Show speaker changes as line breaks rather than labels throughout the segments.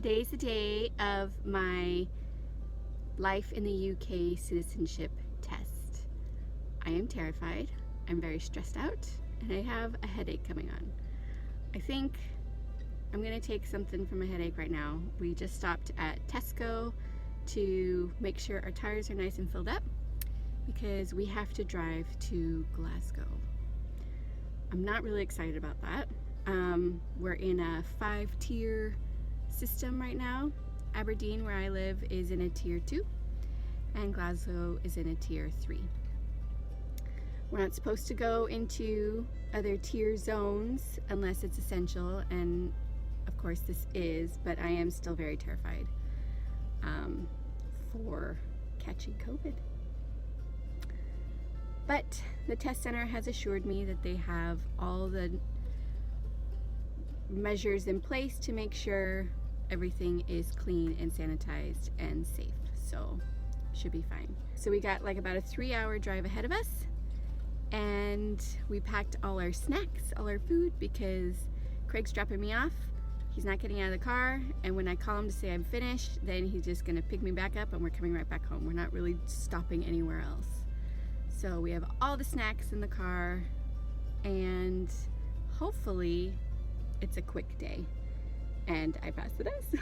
Today is the day of my life in the UK citizenship test. I am terrified, I'm very stressed out, and I have a headache coming on. I think I'm gonna take something for my headache right now. We just stopped at Tesco to make sure our tires are nice and filled up because we have to drive to Glasgow. I'm not really excited about that. We're in a 5-tier system right now. Aberdeen, where I live, is in a tier 2 and Glasgow is in a tier 3. We're not supposed to go into other tier zones unless it's essential, and of course this is, but I am still very terrified for catching COVID. But the test center has assured me that they have all the measures in place to make sure everything is clean and sanitized and safe, so should be fine. So we got like about a 3-hour drive ahead of us, and we packed all our snacks, all our food, because Craig's dropping me off. He's not getting out of the car, and when I call him to say I'm finished, then he's just gonna pick me back up and we're coming right back home. We're not really stopping anywhere else. So we have all the snacks in the car, and hopefully it's a quick day and I pass the test.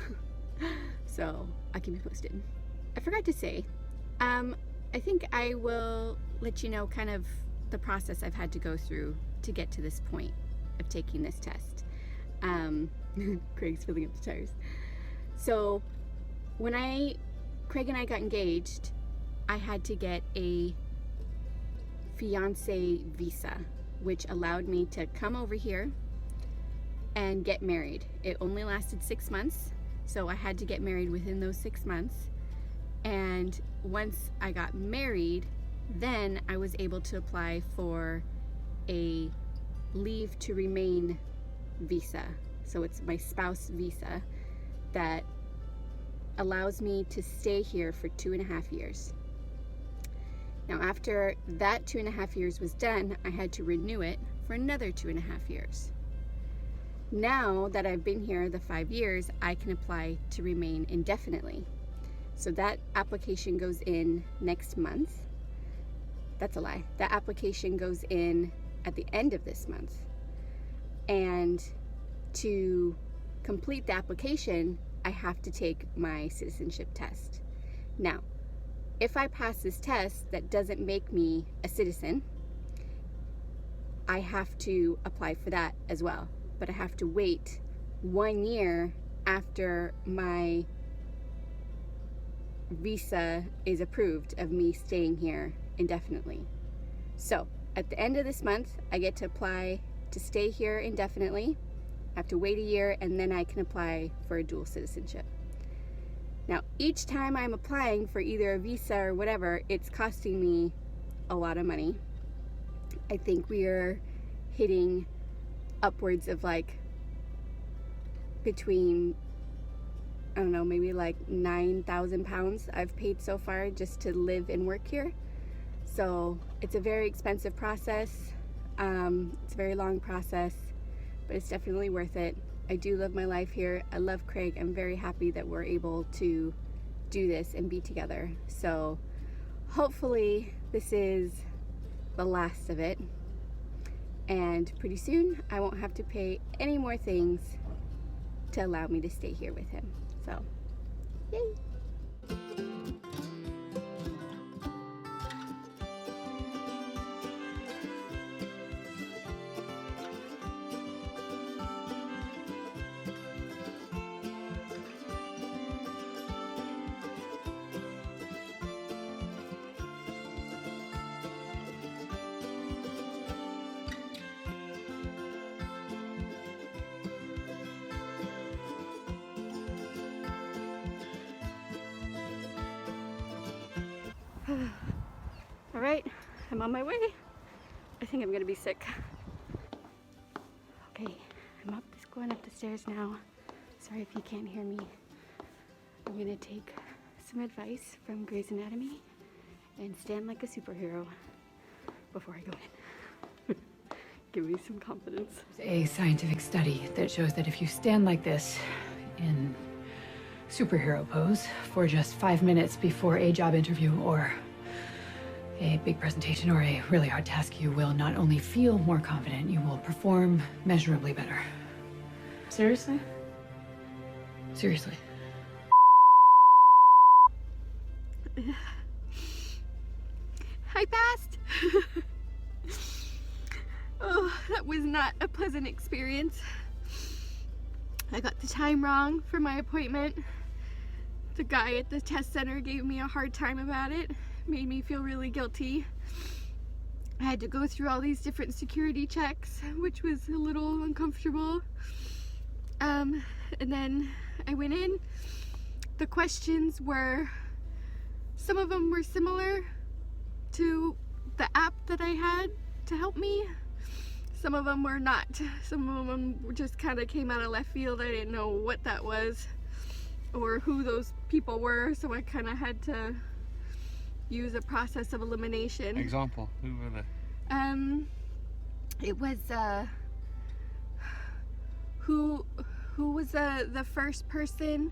So I'll keep you posted. I forgot to say, I think I will let you know kind of the process I've had to go through to get to this point of taking this test. Craig's filling up the tires. So when Craig and I got engaged, I had to get a fiance visa, which allowed me to come over here and get married. It only lasted 6 months, so I had to get married within those 6 months. And once I got married, then I was able to apply for a leave to remain visa. So it's my spouse visa that allows me to stay here for 2.5 years. Now after that 2.5 years was done, I had to renew it for another 2.5 years. Now that I've been here the 5 years, I can apply to remain indefinitely. So that application goes in next month. That's a lie. That application goes in at the end of this month. And to complete the application, I have to take my citizenship test. Now, if I pass this test that doesn't make me a citizen, I have to apply for that as well. But I have to wait 1 year after my visa is approved of me staying here indefinitely. So at the end of this month, I get to apply to stay here indefinitely. I have to wait a year, and then I can apply for a dual citizenship. Now, each time I'm applying for either a visa or whatever, it's costing me a lot of money. I think we are hitting upwards of like between, I don't know, maybe like £9,000 I've paid so far just to live and work here. So it's a very expensive process. It's a very long process, but it's definitely worth it. I do love my life here. I love Craig. I'm very happy that we're able to do this and be together. So hopefully this is the last of it. And pretty soon I won't have to pay any more things to allow me to stay here with him. So, yay! All right, I'm on my way. I think I'm gonna be sick. Okay, I'm going up the stairs now. Sorry if you can't hear me. I'm gonna take some advice from Grey's Anatomy and stand like a superhero before I go in. Give me some confidence.
There's a scientific study that shows that if you stand like this in superhero pose for just 5 minutes before a job interview or a big presentation or a really hard task, you will not only feel more confident, you will perform measurably better. Seriously? Seriously.
I passed. Oh, that was not a pleasant experience. I got the time wrong for my appointment. The guy at the test center gave me a hard time about it. Made me feel really guilty. I had to go through all these different security checks, which was a little uncomfortable. And then I went in. The questions were, some of them were similar to the app that I had to help me. Some of them were not. Some of them just kind of came out of left field. I didn't know what that was or who those people were, so I kind of had to use a process of elimination.
Example, who were they?
It was who was the first person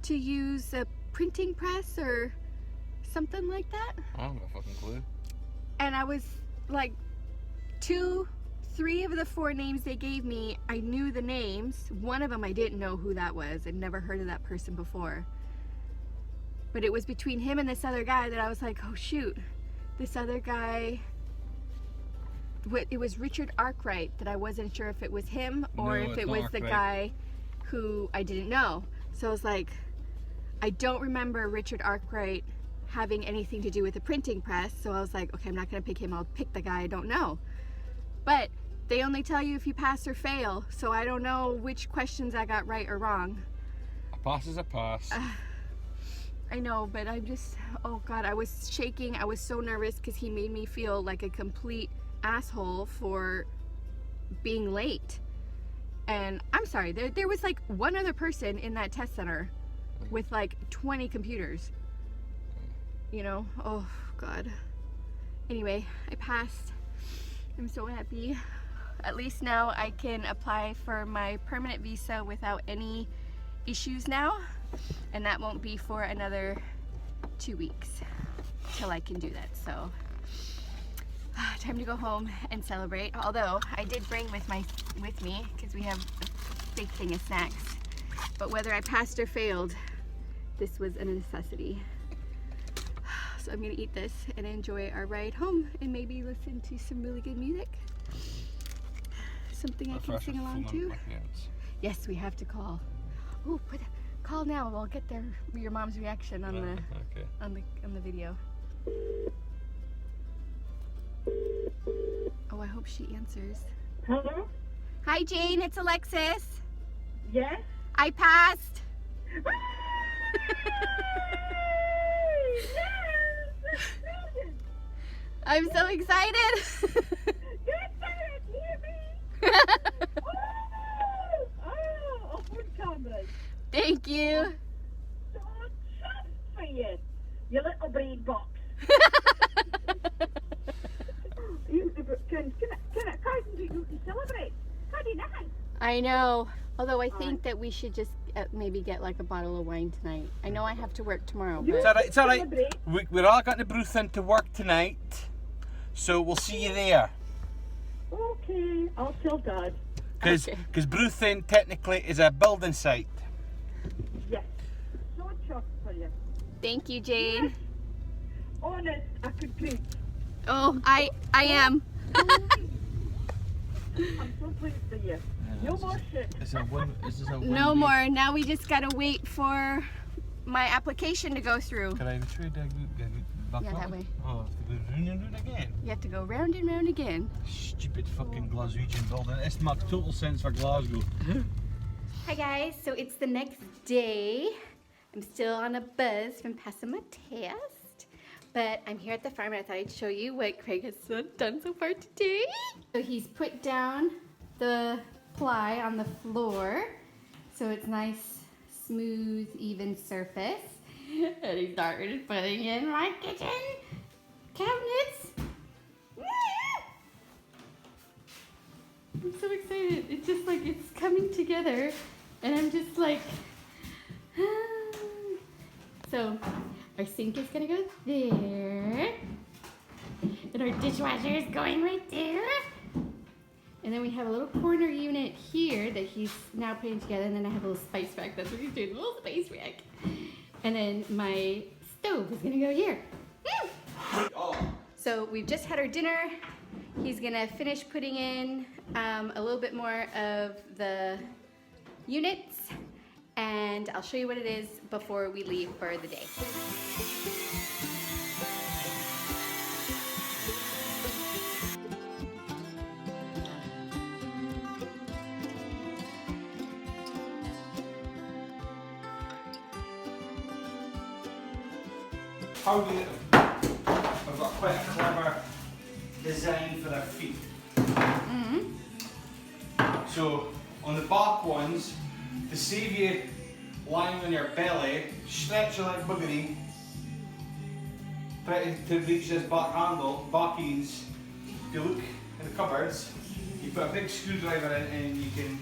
to use a printing press or something like that.
I don't have a fucking clue.
And I was like 3 of the 4 names they gave me, I knew the names. One of them I didn't know who that was. I'd never heard of that person before. But it was between him and this other guy that I was like, oh shoot, this other guy, it was Richard Arkwright that I wasn't sure if it was him or if it was the guy who I didn't know. So I was like, I don't remember Richard Arkwright having anything to do with the printing press. So I was like, okay, I'm not gonna pick him, I'll pick the guy I don't know. But they only tell you if you pass or fail, so I don't know which questions I got right or wrong.
A pass is a pass.
I know, but I'm just, oh God, I was shaking. I was so nervous because he made me feel like a complete asshole for being late. And I'm sorry, there was like one other person in that test center with like 20 computers. You know, oh God. Anyway, I passed. I'm so happy. At least now I can apply for my permanent visa without any issues now. And that won't be for another 2 weeks till I can do that. So time to go home and celebrate. Although I did bring with me, because we have a big thing of snacks. But whether I passed or failed, this was a necessity. So I'm gonna eat this and enjoy our ride home and maybe listen to some really good music. Something I can sing along to. Yes, we have to call. Oh, call now. We'll get your mom's reaction on the video. Oh, I hope she answers.
Hello?
Hi, Jane. It's Alexis.
Yes?
I passed. I'm so excited. Thank you.
So chuffed for you, you little brain box. You can celebrate. How do you know?
I know. Although I think that we should just maybe get like a bottle of wine tonight. I know I have to work tomorrow. But...
It's all right. We're all going to Bruthen to work tonight, so we'll see you there.
Okay, I'll tell Dad.
Because Bruthen technically is a building site.
Yes. So chuffed for you.
Thank you, Jane.
Yes. Honest, I could preach.
Oh, I am.
I'm so pleased for you. No more shit.
No more. Now we just gotta wait for my application to go through.
Can I trade back
Yeah, that way.
Oh, to go round and round again.
You have to go round and round again.
Stupid fucking Glaswegian building. This makes total sense for Glasgow.
Hi guys, so it's the next day. I'm still on a buzz from passing my test, but I'm here at the farm and I thought I'd show you what Craig has done so far today. So he's put down the ply on the floor, so it's nice, smooth, even surface. And he started putting in my kitchen cabinets. I'm so excited. It's just like it's coming together, and I'm just like, So our sink is gonna go there. And our dishwasher is going right there. And then we have a little corner unit here that he's now putting together. And then I have a little spice rack. That's what he's doing, a little spice rack. And then my stove is gonna go here. So we've just had our dinner. He's gonna finish putting in a little bit more of the units, and I'll show you what it is before we leave for the day.
Howdens have got quite a clever design for their feet. So on the back ones, to save you lying on your belly, stretch your like buggery, try to reach this back handle, back ends. If you look in the cupboards, you put a big screwdriver in and you can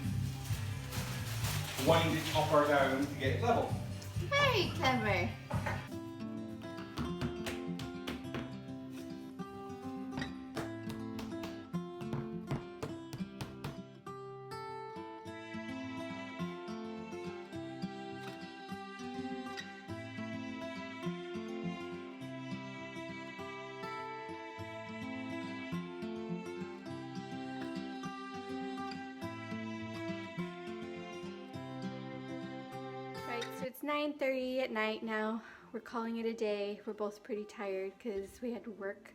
wind it up or down to get it level.
Very clever. Right, so it's 9:30 at night now. We're calling it a day. We're both pretty tired because we had to work.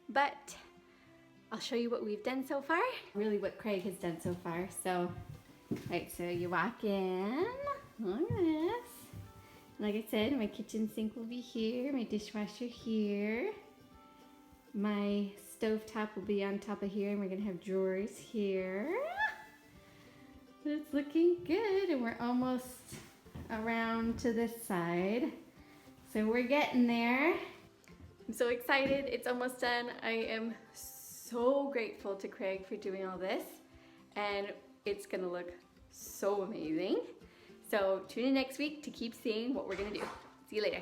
But I'll show you what we've done so far. Really what Craig has done so far. So, right, so you walk in. Look at this. Like I said, my kitchen sink will be here. My dishwasher here. My stovetop will be on top of here, and we're gonna have drawers here. But it's looking good, and we're almost around to this side. So we're getting there. I'm so excited. It's almost done. I am so grateful to Craig for doing all this, and it's gonna look so amazing. So tune in next week to keep seeing what we're gonna do. See you later.